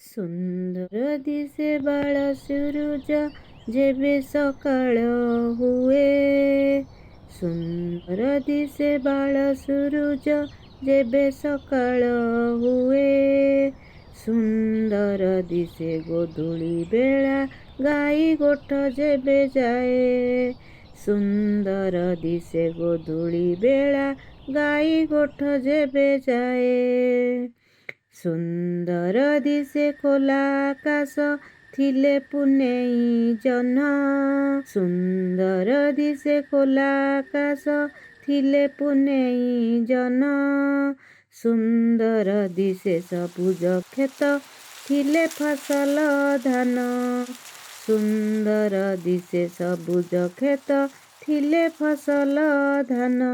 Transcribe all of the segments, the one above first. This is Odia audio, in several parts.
ସୁନ୍ଦର ଦିଶେ ବାଳ ସୂରୁଜ ଯେବେ ସକାଳ ହୁଏ। ସୁନ୍ଦର ଦିଶେ ବାଳ ସୂରୁଜ ଯେବେ ସକାଳ ହୁଏ। ସୁନ୍ଦର ଦିଶେ ଗୋଧୂଳି ବେଳା ଗାଈ ଗୋଠ ଯେବେ ଯାଏ। ସୁନ୍ଦର ଦିଶେ ଗୋଧୂଳି ବେଳା ଗାଈ ଗୋଠ ଯେବେ ଯାଏ। ସୁନ୍ଦର ଦିଶେ ଖୋଲା ଆକାଶ ଥିଲେ ପୁନେଇ ଜହ୍ନ। ସୁନ୍ଦର ଦିଶେ ଖୋଲା ଆକାଶ ଥିଲେ ପୁନେଇ ଜହ୍ନ। ସୁନ୍ଦର ଦିଶେ ସବୁଜ କ୍ଷେତ ଥିଲେ ଫସଲ ଧାନ। ସୁନ୍ଦର ଦିଶେ ସବୁଜ କ୍ଷେତ ଥିଲେ ଫସଲ ଧାନ।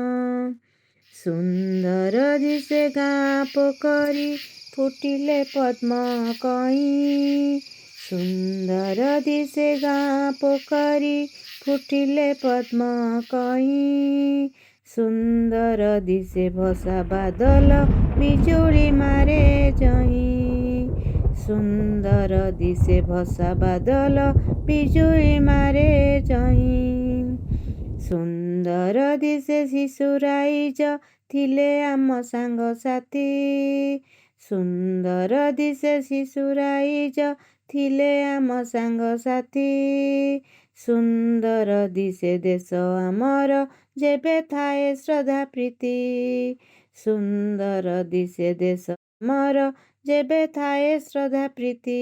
ସୁନ୍ଦର ଦିଶେ ଗାଁ ପୋଖରୀ ଫୁଟିଲେ ପଦ୍ମ କଇଁ। ସୁନ୍ଦର ଦିଶେ ଗାଁ ପୋଖରୀ ଫୁଟିଲେ ପଦ୍ମ କଇଁ। ସୁନ୍ଦର ଦିଶେ ଭସା ବାଦଲ ବିଜୁଳି ମାରେ ଯଇଁ। ସୁନ୍ଦର ଦିଶେ ଭସା ବାଦଲ ବିଜୁଳି ମାରେ ଯଇଁ। ସୁନ୍ଦର ଦିଶେ ଶିଶୁ ରାଇଜ ଥିଲେ ଆମ ସାଙ୍ଗସାଥୀ। ସୁନ୍ଦର ଦିଶେ ଶିଶୁ ରାଇଜ ଥିଲେ ଆମ ସାଙ୍ଗସାଥୀ। ସୁନ୍ଦର ଦିଶେ ଦେଶ ଆମର ଯେବେ ଥାଏ ଶ୍ରଦ୍ଧା ପ୍ରୀତି। ସୁନ୍ଦର ଦିଶେ ଦେଶ ଆମର ଯେବେ ଥାଏ ଶ୍ରଦ୍ଧା ପ୍ରୀତି।